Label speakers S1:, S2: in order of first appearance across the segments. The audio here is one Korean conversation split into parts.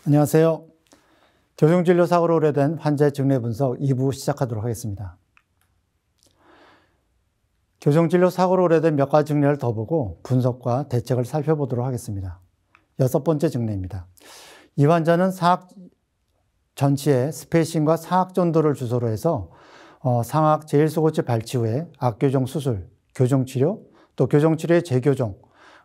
S1: 안녕하세요. 교정진료 사고로 의뢰된 환자의 증례 분석 2부 시작하도록 하겠습니다. 교정진료 사고로 의뢰된 몇 가지 증례를 더 보고 분석과 대책을 살펴보도록 하겠습니다. 6번째 증례입니다. 이 환자는 상악 전치에 스페이싱과 상악 전도를 주소로 해서 상악 제1소고치 발치 후에 악교정 수술, 교정치료, 또 교정치료의 재교정을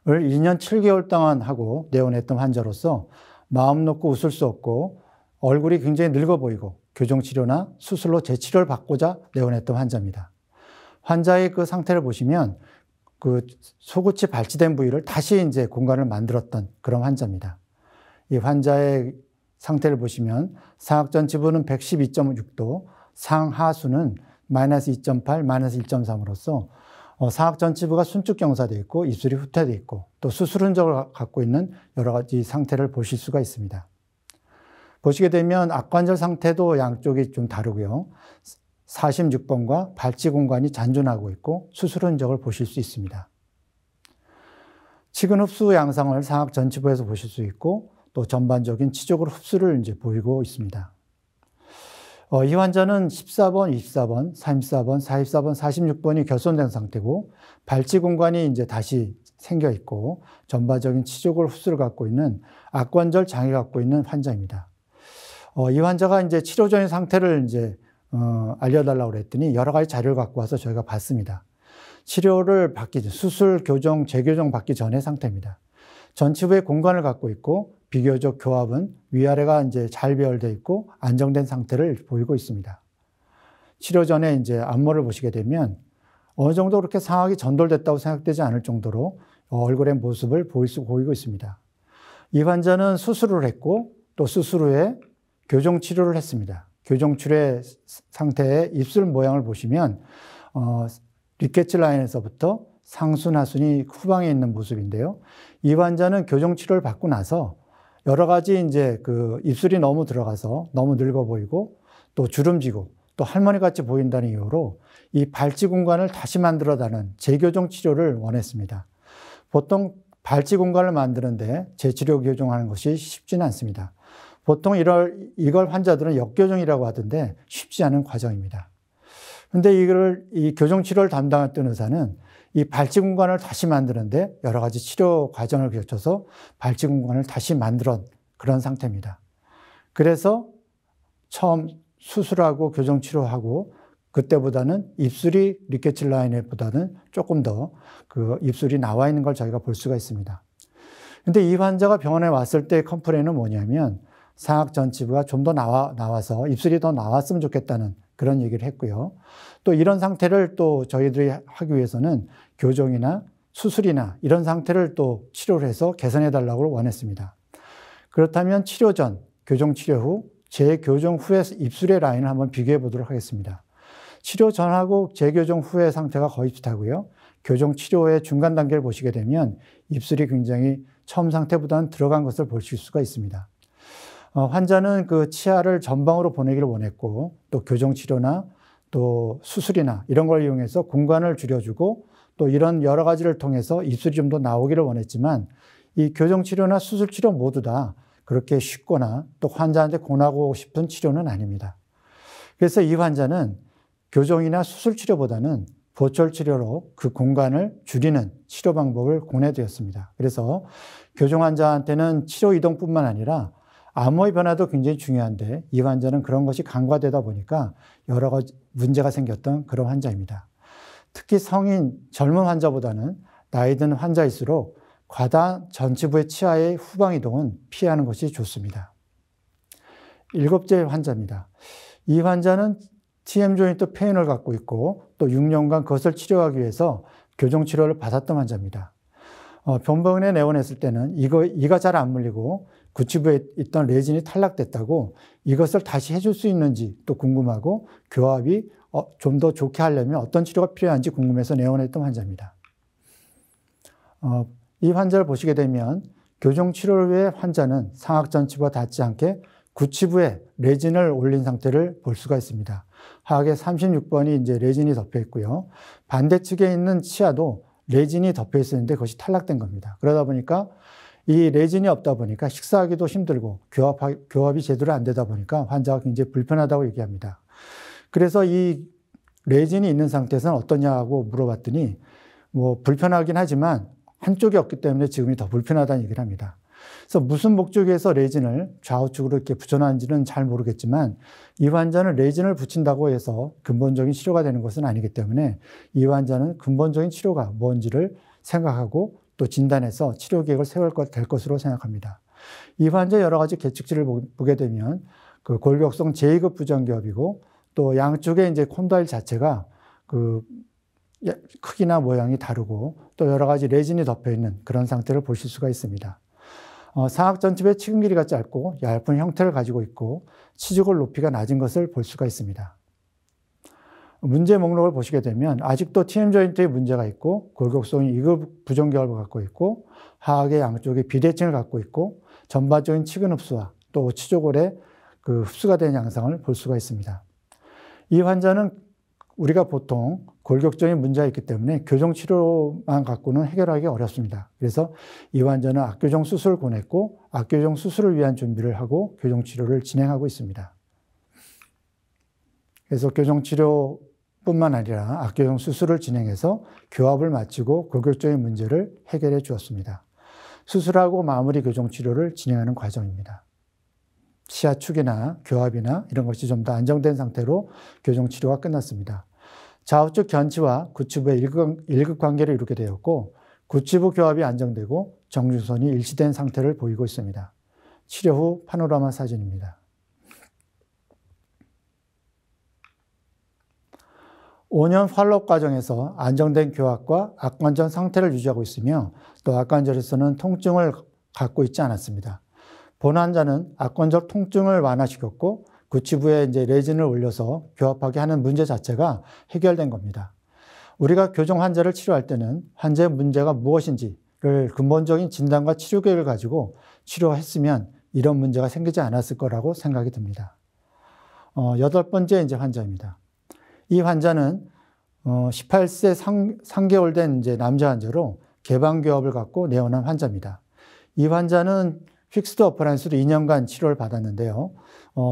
S1: 2년 7개월 동안 하고 내원했던 환자로서 마음 놓고 웃을 수 없고 얼굴이 굉장히 늙어 보이고 교정치료나 수술로 재치료를 받고자 내원했던 환자입니다. 환자의 그 상태를 보시면 그 소고치 발치된 부위를 다시 이제 공간을 만들었던 그런 환자입니다. 이 환자의 상태를 보시면 상악전 지부는 112.6도, 상하수는 마이너스 2.8, 마이너스 1.3으로서 상악전 지부가 순축 경사되어 있고 입술이 후퇴되어 있고 또 수술 흔적을 갖고 있는 여러 가지 상태를 보실 수가 있습니다. 보시게 되면 악관절 상태도 양쪽이 좀 다르고요. 46번과 발치 공간이 잔존하고 있고 수술 흔적을 보실 수 있습니다. 치근 흡수 양상을 상악 전치부에서 보실 수 있고 또 전반적인 치적으로 흡수를 이제 보이고 있습니다. 이 환자는 14번, 24번, 34번, 44번, 46번이 결손된 상태고 발치 공간이 이제 다시 생겨 있고 전반적인 치적으로 흡수를 갖고 있는 악관절 장애 갖고 있는 환자입니다. 이 환자가 이제 치료 전의 상태를 이제 알려달라고 그랬더니 여러 가지 자료를 갖고 와서 저희가 봤습니다. 치료를 받기 전, 수술, 교정, 재교정 받기 전의 상태입니다. 전치부의 공간을 갖고 있고 비교적 교합은 위아래가 이제 잘 배열되어 있고 안정된 상태를 보이고 있습니다. 치료 전에 이제 안모를 보시게 되면 어느 정도 그렇게 상악이 전돌됐다고 생각되지 않을 정도로 얼굴의 모습을 보이고 있습니다. 이 환자는 수술을 했고 또 수술 후에 교정 치료를 했습니다. 교정 치료의 상태의 입술 모양을 보시면 리케츠 라인에서부터 상순, 하순이 후방에 있는 모습인데요. 이 환자는 교정 치료를 받고 나서 여러 가지 이제 그 입술이 너무 들어가서 너무 늙어 보이고 또 주름지고 또 할머니 같이 보인다는 이유로 이 발치 공간을 다시 만들어다는 재교정 치료를 원했습니다. 보통 발치 공간을 만드는데 재치료 교정하는 것이 쉽지는 않습니다. 보통 이걸 환자들은 역교정이라고 하던데 쉽지 않은 과정입니다. 그런데 이 교정 치료를 담당했던 의사는 이 발치 공간을 다시 만드는데 여러 가지 치료 과정을 거쳐서 발치 공간을 다시 만들어 그런 상태입니다. 그래서 처음 수술하고 교정 치료하고 그때보다는 입술이 리케츠 라인보다는 조금 더 그 입술이 나와 있는 걸 저희가 볼 수가 있습니다. 근데 이 환자가 병원에 왔을 때 컴플레인은 뭐냐면 상악 전치부가 좀 더 나와서 입술이 더 나왔으면 좋겠다는 그런 얘기를 했고요. 또 이런 상태를 또 저희들이 하기 위해서는 교정이나 수술이나 이런 상태를 또 치료를 해서 개선해 달라고 원했습니다. 그렇다면 치료 전, 교정 치료 후, 재교정 후의 입술의 라인을 한번 비교해 보도록 하겠습니다. 치료 전하고 재교정 후의 상태가 거의 비슷하고요. 교정 치료의 중간 단계를 보시게 되면 입술이 굉장히 처음 상태보다는 들어간 것을 보실 수가 있습니다. 환자는 그 치아를 전방으로 보내기를 원했고 또 교정 치료나 또 수술이나 이런 걸 이용해서 공간을 줄여주고 또 이런 여러 가지를 통해서 입술이 좀 더 나오기를 원했지만 이 교정 치료나 수술 치료 모두 다 그렇게 쉽거나 또 환자한테 권하고 싶은 치료는 아닙니다. 그래서 이 환자는 교정이나 수술 치료보다는 보철 치료로 그 공간을 줄이는 치료 방법을 권해드렸습니다. 그래서 교정 환자한테는 치료 이동뿐만 아니라 암호의 변화도 굉장히 중요한데 이 환자는 그런 것이 간과되다 보니까 여러 가지 문제가 생겼던 그런 환자입니다. 특히 성인 젊은 환자보다는 나이 든 환자일수록 과다 전치부의 치아의 후방 이동은 피하는 것이 좋습니다. 7번째 환자입니다. 이 환자는 TM 조인트 페인을 갖고 있고 또 6년간 그것을 치료하기 위해서 교정 치료를 받았던 환자입니다. 병원에 내원했을 때는 이가 잘 안 물리고 구치부에 있던 레진이 탈락됐다고 이것을 다시 해줄 수 있는지 또 궁금하고 교합이 좀 더 좋게 하려면 어떤 치료가 필요한지 궁금해서 내원했던 환자입니다. 이 환자를 보시게 되면 교정 치료를 위해 환자는 상악 전치부와 닿지 않게 구치부에 레진을 올린 상태를 볼 수가 있습니다. 하악의 36번이 이제 레진이 덮여 있고요. 반대측에 있는 치아도 레진이 덮여 있었는데 그것이 탈락된 겁니다. 그러다 보니까 이 레진이 없다 보니까 식사하기도 힘들고 교합이 제대로 안 되다 보니까 환자가 굉장히 불편하다고 얘기합니다. 그래서 이 레진이 있는 상태에서는 어떠냐고 물어봤더니 뭐 불편하긴 하지만 한쪽이 없기 때문에 지금이 더 불편하다는 얘기를 합니다. 그래서 무슨 목적에서 레진을 좌우측으로 이렇게 붙여놨는지는 잘 모르겠지만 이 환자는 레진을 붙인다고 해서 근본적인 치료가 되는 것은 아니기 때문에 이 환자는 근본적인 치료가 뭔지를 생각하고 또 진단해서 치료 계획을 세울 될 것으로 생각합니다. 이 환자 여러 가지 계측치를 보게 되면 그 골격성 제2급 부정기업이고 또 양쪽에 이제 콘다일 자체가 그 크기나 모양이 다르고 또 여러 가지 레진이 덮여 있는 그런 상태를 보실 수가 있습니다. 상악 전칩의 치근 길이가 짧고 얇은 형태를 가지고 있고 치주골 높이가 낮은 것을 볼 수가 있습니다. 문제 목록을 보시게 되면 아직도 TM 조인트에 문제가 있고 골격성이 2급 부정결합을 갖고 있고 하악의 양쪽에 비대칭을 갖고 있고 전반적인 치근 흡수와 또 치조골의 그 흡수가 된 양상을 볼 수가 있습니다. 이 환자는 우리가 보통 골격적인 문제가 있기 때문에 교정 치료만 갖고는 해결하기 어렵습니다. 그래서 이 환자는 악교정 수술을 권했고 악교정 수술을 위한 준비를 하고 교정 치료를 진행하고 있습니다. 그래서 교정 치료뿐만 아니라 악교정 수술을 진행해서 교합을 마치고 골격적인 문제를 해결해 주었습니다. 수술하고 마무리 교정 치료를 진행하는 과정입니다. 치아 축이나 교합이나 이런 것이 좀 더 안정된 상태로 교정 치료가 끝났습니다. 좌우측 견치와 구치부의 일극 관계를 이루게 되었고 구치부 교합이 안정되고 정중선이 일치된 상태를 보이고 있습니다. 치료 후 파노라마 사진입니다. 5년 팔로업 과정에서 안정된 교합과 악관절 상태를 유지하고 있으며 또 악관절에서는 통증을 갖고 있지 않았습니다. 본 환자는 악관절 통증을 완화시켰고 구치부에 이제 레진을 올려서 교합하게 하는 문제 자체가 해결된 겁니다. 우리가 교정 환자를 치료할 때는 환자의 문제가 무엇인지를 근본적인 진단과 치료 계획을 가지고 치료했으면 이런 문제가 생기지 않았을 거라고 생각이 듭니다. 8번째 이제 환자입니다. 이 환자는 18세 3개월 된 이제 남자 환자로 개방교합을 갖고 내원한 환자입니다. 이 환자는 픽스드 어퍼런스로 2년간 치료를 받았는데요.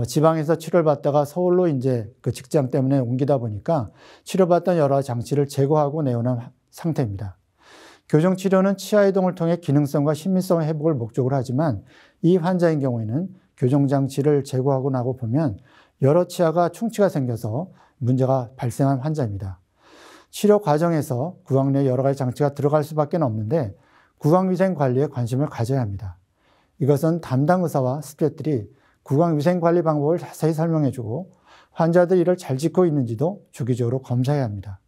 S1: 지방에서 치료를 받다가 서울로 이제 그 직장 때문에 옮기다 보니까 치료받던 여러 장치를 제거하고 내원한 상태입니다. 교정 치료는 치아 이동을 통해 기능성과 신민성 회복을 목적으로 하지만 이 환자인 경우에는 교정 장치를 제거하고 나고 보면 여러 치아가 충치가 생겨서 문제가 발생한 환자입니다. 치료 과정에서 구강 내에 여러 가지 장치가 들어갈 수밖에 없는데 구강위생 관리에 관심을 가져야 합니다. 이것은 담당 의사와 스태프들이 구강위생 관리 방법을 자세히 설명해주고 환자들이 이를 잘 지키고 있는지도 주기적으로 검사해야 합니다.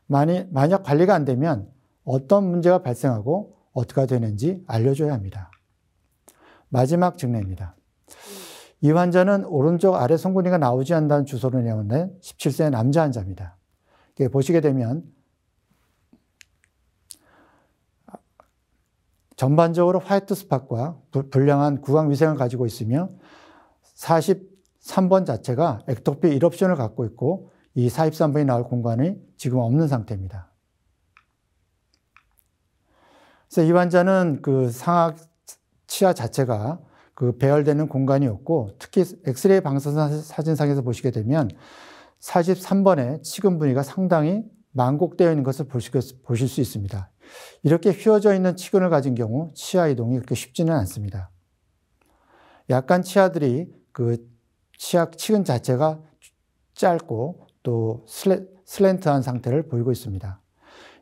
S1: 만약 관리가 안 되면 어떤 문제가 발생하고 어떻게 되는지 알려줘야 합니다. 마지막 증례입니다. 이 환자는 오른쪽 아래 송곳니가 나오지 않는다는 주소로 내원된 17세 남자 환자입니다. 보시게 되면 전반적으로 화이트 스팟과 불량한 구강 위생을 가지고 있으며 43번 자체가 액토피 이럽션을 갖고 있고 이 43번이 나올 공간이 지금 없는 상태입니다. 그래서 이 환자는 그 상악 치아 자체가 그 배열되는 공간이 없고 특히 엑스레이 방사선 사진상에서 보시게 되면 43번의 치근 부위가 상당히 만곡되어 있는 것을 보실 수 있습니다. 이렇게 휘어져 있는 치근을 가진 경우 치아 이동이 그렇게 쉽지는 않습니다. 약간 치아들이 그 치근 자체가 짧고 또 슬렌트한 상태를 보이고 있습니다.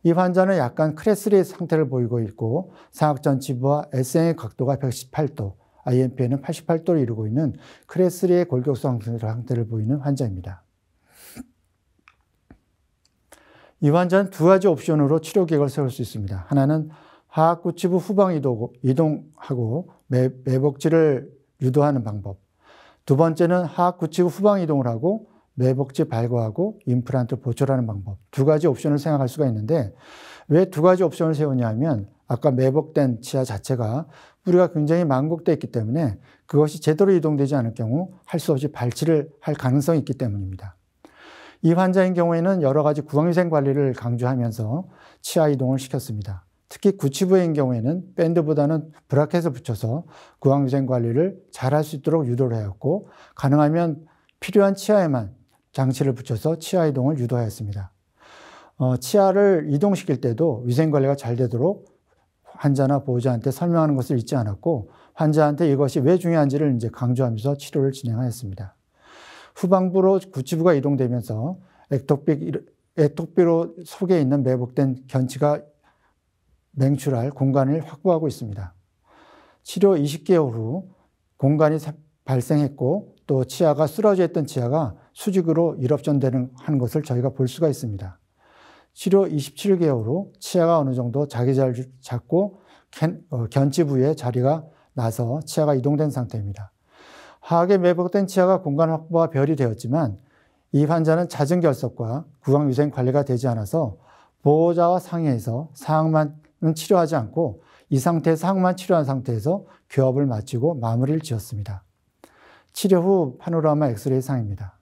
S1: 이 환자는 약간 크레스리의 상태를 보이고 있고 상악 전치부와 S행의 각도가 118도, IMP는 88도를 이루고 있는 크레스리의 골격성 상태를 보이는 환자입니다. 이 환자는 두 가지 옵션으로 치료 계획을 세울 수 있습니다. 하나는 하악 구치부 후방 이동하고 매복지를 유도하는 방법. 두 번째는 하악 구치부 후방 이동을 하고 매복지 발과하고 임플란트 보초하는 방법. 두 가지 옵션을 생각할 수가 있는데 왜 두 가지 옵션을 세우냐 하면 아까 매복된 치아 자체가 뿌리가 굉장히 만곡되어 있기 때문에 그것이 제대로 이동되지 않을 경우 할 수 없이 발치를 할 가능성이 있기 때문입니다. 이 환자인 경우에는 여러 가지 구강위생 관리를 강조하면서 치아 이동을 시켰습니다. 특히 구치부인 경우에는 밴드보다는 브라켓을 붙여서 구강위생 관리를 잘할 수 있도록 유도를 하였고, 가능하면 필요한 치아에만 장치를 붙여서 치아 이동을 유도하였습니다. 치아를 이동시킬 때도 위생 관리가 잘 되도록 환자나 보호자한테 설명하는 것을 잊지 않았고, 환자한테 이것이 왜 중요한지를 이제 강조하면서 치료를 진행하였습니다. 후방부로 구치부가 이동되면서 액톡비로 속에 있는 매복된 견치가 맹출할 공간을 확보하고 있습니다. 치료 20개월 후 공간이 발생했고, 또 치아가 쓰러져 있던 치아가 수직으로 일업전되는 것을 저희가 볼 수가 있습니다. 치료 27개월 후 치아가 어느 정도 자기 자리를 잡고 견치 부위에 자리가 나서 치아가 이동된 상태입니다. 하악에 매복된 치아가 공간 확보와 별이 되었지만, 이 환자는 잦은 결석과 구강위생 관리가 되지 않아서 보호자와 상의해서 사항만은 치료하지 않고 이 상태에서 사항만 치료한 상태에서 교합을 마치고 마무리를 지었습니다. 치료 후 파노라마 엑스레이 상입니다.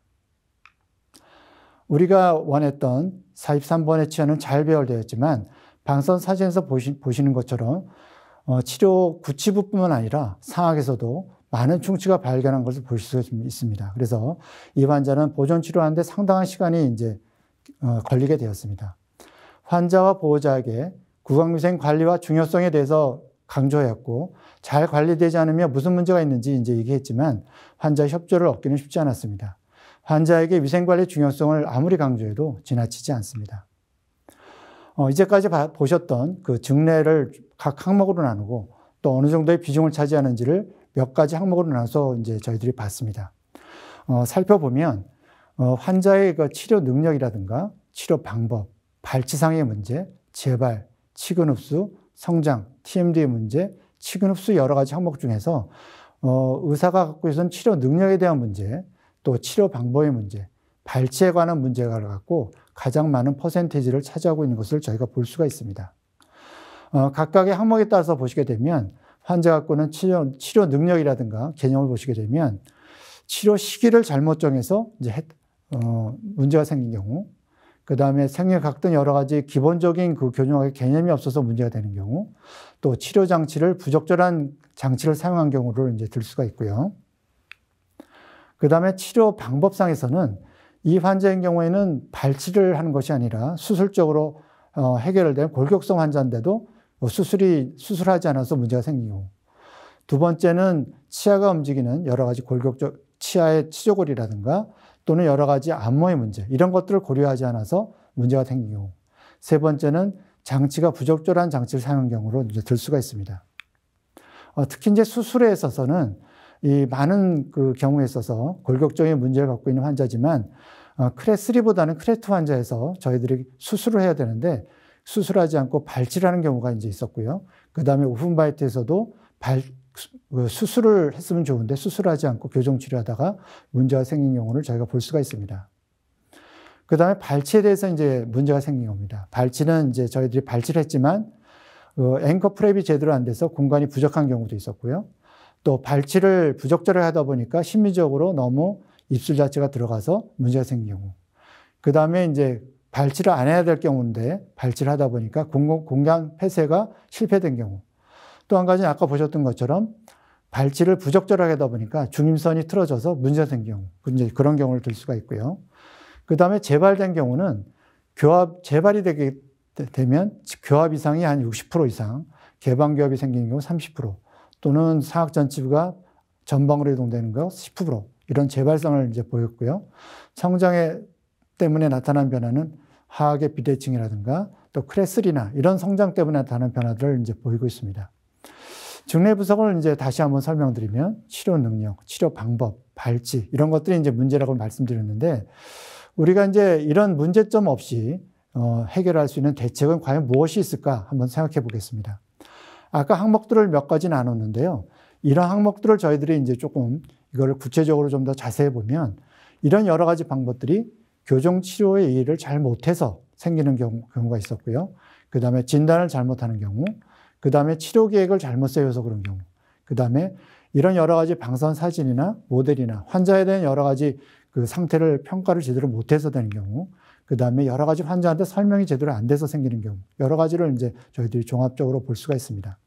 S1: 우리가 원했던 43번의 치아는 잘 배열되었지만, 방선 사진에서 보시는 것처럼 치료 구치부뿐만 아니라 상악에서도 많은 충치가 발견한 것을 볼 수 있습니다. 그래서 이 환자는 보존 치료하는데 상당한 시간이 이제 걸리게 되었습니다. 환자와 보호자에게 구강위생 관리와 중요성에 대해서 강조했고, 잘 관리되지 않으면 무슨 문제가 있는지 이제 얘기했지만 환자의 협조를 얻기는 쉽지 않았습니다. 환자에게 위생관리 중요성을 아무리 강조해도 지나치지 않습니다. 이제까지 보셨던 그 증례를 각 항목으로 나누고, 또 어느 정도의 비중을 차지하는지를 몇 가지 항목으로 나눠서 이제 저희들이 봤습니다. 살펴보면 환자의 그 치료 능력이라든가 치료 방법, 발치상의 문제, 재발, 치근 흡수, 성장, TMD의 문제, 치근 흡수 여러 가지 항목 중에서 의사가 갖고 있는 치료 능력에 대한 문제, 또 치료 방법의 문제, 발치에 관한 문제가 갖고 가장 많은 퍼센테이지를 차지하고 있는 것을 저희가 볼 수가 있습니다. 각각의 항목에 따라서 보시게 되면 환자가 갖고 있는 치료 능력이라든가 개념을 보시게 되면, 치료 시기를 잘못 정해서 이제 문제가 생긴 경우, 그 다음에 생리학 등 여러 가지 기본적인 그 교정학의 개념이 없어서 문제가 되는 경우, 또 치료 장치를 부적절한 장치를 사용한 경우를 이제 들 수가 있고요. 그 다음에 치료 방법상에서는 이 환자의 경우에는 발치를 하는 것이 아니라 수술적으로 해결된 골격성 환자인데도 수술하지 않아서 문제가 생긴 경우. 두 번째는 치아가 움직이는 여러 가지 치아의 치조골이라든가 또는 여러 가지 안모의 문제, 이런 것들을 고려하지 않아서 문제가 생긴 경우. 세 번째는 장치가 부적절한 장치를 사용한 경우로 이제 들 수가 있습니다. 특히 이제 수술에 있어서는 이 많은 그 경우에 있어서 골격적인 문제를 갖고 있는 환자지만, 크레3보다는 크레2 환자에서 저희들이 수술을 해야 되는데 수술하지 않고 발치를 하는 경우가 이제 있었고요. 그 다음에 오픈바이트에서도 수술을 했으면 좋은데 수술하지 않고 교정치료하다가 문제가 생긴 경우를 저희가 볼 수가 있습니다. 그 다음에 발치에 대해서 이제 문제가 생긴 겁니다. 발치는 이제 저희들이 발치를 했지만 앵커 프랩이 제대로 안 돼서 공간이 부족한 경우도 있었고요. 또 발치를 부적절하게 하다 보니까 심리적으로 너무 입술 자체가 들어가서 문제가 생긴 경우. 그 다음에 이제 발치를 안 해야 될 경우인데 발치를 하다 보니까 공간 폐쇄가 실패된 경우. 또 한 가지는 아까 보셨던 것처럼 발치를 부적절하게 하다 보니까 중임선이 틀어져서 문제가 생긴 경우. 이제 그런 경우를 들 수가 있고요. 그 다음에 재발된 경우는 재발이 되면 교합 이상이 한 60% 이상, 개방교합이 생기는 경우 30%, 또는 상악 전치부가 전방으로 이동되는 거 10%, 이런 재발성을 이제 보였고요. 성장애 때문에 나타난 변화는 하악의 비대칭이라든가 또 크레3나 이런 성장 때문에 나타나는 변화들을 이제 보이고 있습니다. 증례 분석을 이제 다시 한번 설명드리면 치료 능력, 치료 방법, 발치 이런 것들이 이제 문제라고 말씀드렸는데, 우리가 이제 이런 문제점 없이 해결할 수 있는 대책은 과연 무엇이 있을까 한번 생각해 보겠습니다. 아까 항목들을 몇 가지 나눴는데요. 이런 항목들을 저희들이 이제 조금 이거를 구체적으로 좀 더 자세히 보면, 이런 여러 가지 방법들이 교정치료의 이해를 잘 못해서 생기는 경우가 있었고요. 그 다음에 진단을 잘못하는 경우, 그 다음에 치료 계획을 잘못 세워서 그런 경우, 그 다음에 이런 여러 가지 방선 사진이나 모델이나 환자에 대한 여러 가지 그 상태를 평가를 제대로 못해서 되는 경우, 그다음에 여러 가지 환자한테 설명이 제대로 안 돼서 생기는 경우, 여러 가지를 이제 저희들이 종합적으로 볼 수가 있습니다.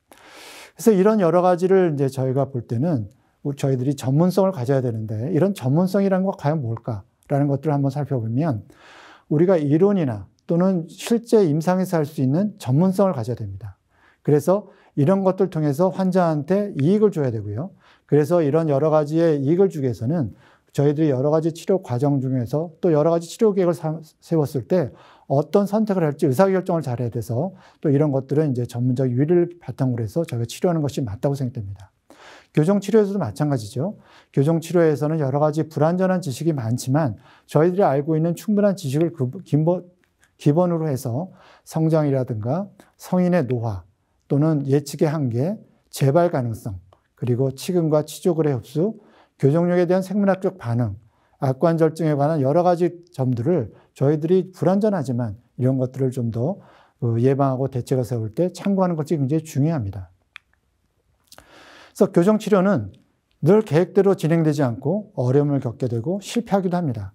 S1: 그래서 이런 여러 가지를 이제 저희가 볼 때는 저희들이 전문성을 가져야 되는데, 이런 전문성이라는 건 과연 뭘까라는 것들을 한번 살펴보면, 우리가 이론이나 또는 실제 임상에서 할 수 있는 전문성을 가져야 됩니다. 그래서 이런 것들 통해서 환자한테 이익을 줘야 되고요. 그래서 이런 여러 가지의 이익을 주기 위해서는 저희들이 여러 가지 치료 과정 중에서 또 여러 가지 치료 계획을 세웠을 때 어떤 선택을 할지 의사결정을 잘해야 돼서, 또 이런 것들은 이제 전문적 윤리를 바탕으로 해서 저희가 치료하는 것이 맞다고 생각됩니다. 교정치료에서도 마찬가지죠. 교정치료에서는 여러 가지 불완전한 지식이 많지만 저희들이 알고 있는 충분한 지식을 기본으로 해서 성장이라든가 성인의 노화 또는 예측의 한계, 재발 가능성, 그리고 치근과 치조골의 흡수, 교정력에 대한 생물학적 반응, 악관절증에 관한 여러 가지 점들을 저희들이 불완전하지만 이런 것들을 좀 더 예방하고 대책을 세울 때 참고하는 것이 굉장히 중요합니다. 그래서 교정치료는 늘 계획대로 진행되지 않고 어려움을 겪게 되고 실패하기도 합니다.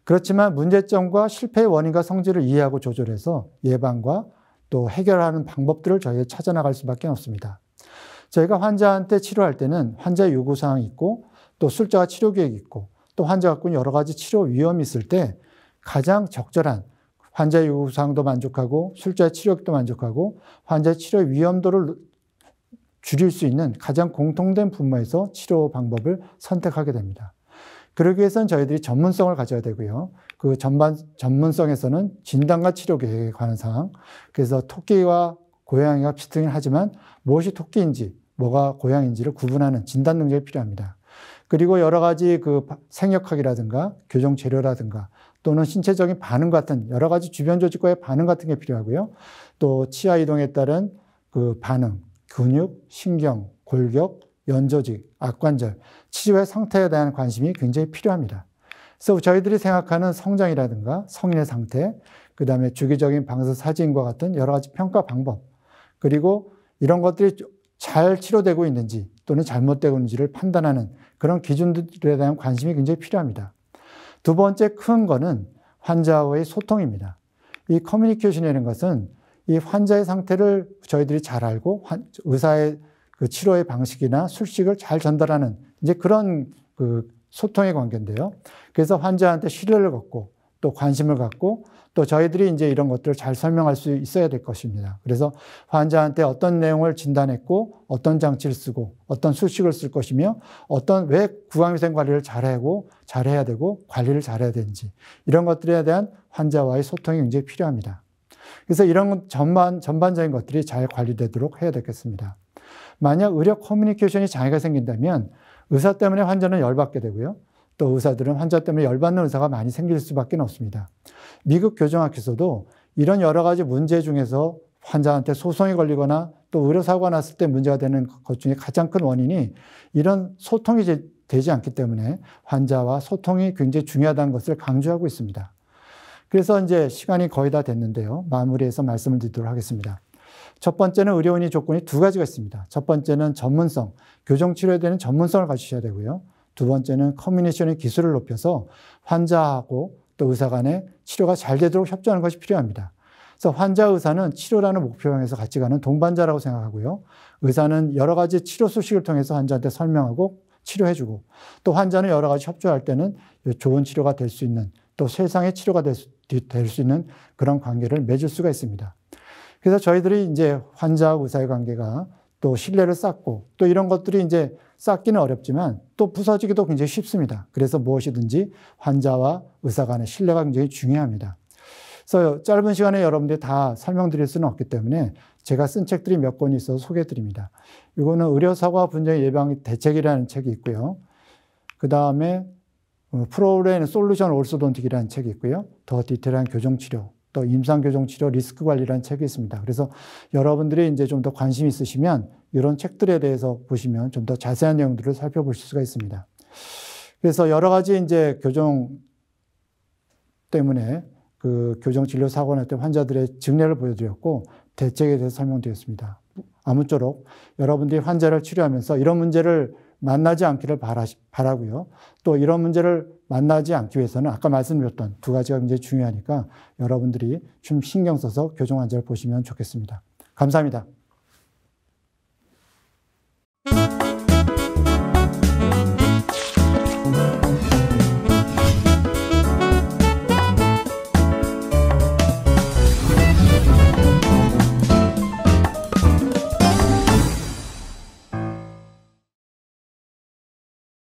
S1: 그렇지만 문제점과 실패의 원인과 성질을 이해하고 조절해서 예방과 또 해결하는 방법들을 저희가 찾아나갈 수밖에 없습니다. 저희가 환자한테 치료할 때는 환자의 요구사항이 있고 또 술자가 치료 계획이 있고 또 환자가 갖고 있는 여러 가지 치료 위험이 있을 때 가장 적절한 환자의 요구사항도 만족하고 술자의 치료도 만족하고 환자의 치료 위험도를 줄일 수 있는 가장 공통된 분모에서 치료 방법을 선택하게 됩니다. 그러기 위해서는 저희들이 전문성을 가져야 되고요. 그 전문성에서는 진단과 치료 계획에 관한 사항, 그래서 토끼와 고양이가 비슷하긴 하지만 무엇이 토끼인지 뭐가 고양이인지를 구분하는 진단 능력이 필요합니다. 그리고 여러 가지 그 생역학이라든가 교정 재료라든가 또는 신체적인 반응 같은 여러 가지 주변 조직과의 반응 같은 게 필요하고요. 또 치아 이동에 따른 그 반응, 근육, 신경, 골격, 연조직, 악관절, 치료의 상태에 대한 관심이 굉장히 필요합니다. 그래서 저희들이 생각하는 성장이라든가 성인의 상태, 그 다음에 주기적인 방사 사진과 같은 여러 가지 평가 방법, 그리고 이런 것들이 잘 치료되고 있는지 또는 잘못되고 있는지를 판단하는 그런 기준들에 대한 관심이 굉장히 필요합니다. 두 번째 큰 거는 환자와의 소통입니다. 이 커뮤니케이션이라는 것은 이 환자의 상태를 저희들이 잘 알고 의사의 그 치료의 방식이나 술식을 잘 전달하는 이제 그런 그 소통의 관계인데요. 그래서 환자한테 신뢰를 갖고 또 관심을 갖고 또 저희들이 이제 이런 것들을 잘 설명할 수 있어야 될 것입니다. 그래서 환자한테 어떤 내용을 진단했고 어떤 장치를 쓰고 어떤 술식을 쓸 것이며 왜 구강위생 관리를 잘해야 되고 관리를 잘해야 되는지 이런 것들에 대한 환자와의 소통이 굉장히 필요합니다. 그래서 이런 전반적인 것들이 잘 관리되도록 해야 되겠습니다. 만약 의료 커뮤니케이션이 장애가 생긴다면 의사 때문에 환자는 열받게 되고요. 또 의사들은 환자 때문에 열받는 의사가 많이 생길 수밖에 없습니다. 미국 교정학에서도 이런 여러 가지 문제 중에서 환자한테 소송이 걸리거나 또 의료사고가 났을 때 문제가 되는 것 중에 가장 큰 원인이 이런 소통이 되지 않기 때문에 환자와 소통이 굉장히 중요하다는 것을 강조하고 있습니다. 그래서 이제 시간이 거의 다 됐는데요. 마무리해서 말씀을 드리도록 하겠습니다. 첫 번째는 의료인의 조건이 두 가지가 있습니다. 첫 번째는 전문성, 교정치료에 대한 전문성을 가지셔야 되고요. 두 번째는 커뮤니케이션의 기술을 높여서 환자하고 또 의사 간의 치료가 잘 되도록 협조하는 것이 필요합니다. 그래서 환자 의사는 치료라는 목표 향해서 같이 가는 동반자라고 생각하고요. 의사는 여러 가지 치료 수식을 통해서 환자한테 설명하고 치료해주고 또 환자는 여러 가지 협조할 때는 좋은 치료가 될 수 있는 또 세상의 치료가 될 수 있는 그런 관계를 맺을 수가 있습니다. 그래서 저희들이 이제 환자하고 의사의 관계가 또 신뢰를 쌓고 또 이런 것들이 이제 쌓기는 어렵지만 또 부서지기도 굉장히 쉽습니다. 그래서 무엇이든지 환자와 의사 간의 신뢰가 굉장히 중요합니다. 그래서 짧은 시간에 여러분들이 다 설명드릴 수는 없기 때문에 제가 쓴 책들이 몇 권이 있어서 소개해드립니다. 이거는 의료사고와 분쟁 예방 대책이라는 책이 있고요. 그 다음에 프로그램 솔루션 올소돈틱이라는 책이 있고요. 더 디테일한 교정치료, 또 임상교정치료 리스크 관리라는 책이 있습니다. 그래서 여러분들이 이제 좀 더 관심 있으시면 이런 책들에 대해서 보시면 좀 더 자세한 내용들을 살펴보실 수가 있습니다. 그래서 여러 가지 이제 교정 때문에 그 교정진료 사고나 때 환자들의 증례를 보여드렸고 대책에 대해서 설명드렸습니다. 아무쪼록 여러분들이 환자를 치료하면서 이런 문제를 만나지 않기를 바라고요. 또 이런 문제를 만나지 않기 위해서는 아까 말씀드렸던 두 가지가 굉장히 중요하니까 여러분들이 좀 신경 써서 교정 환자를 보시면 좋겠습니다. 감사합니다.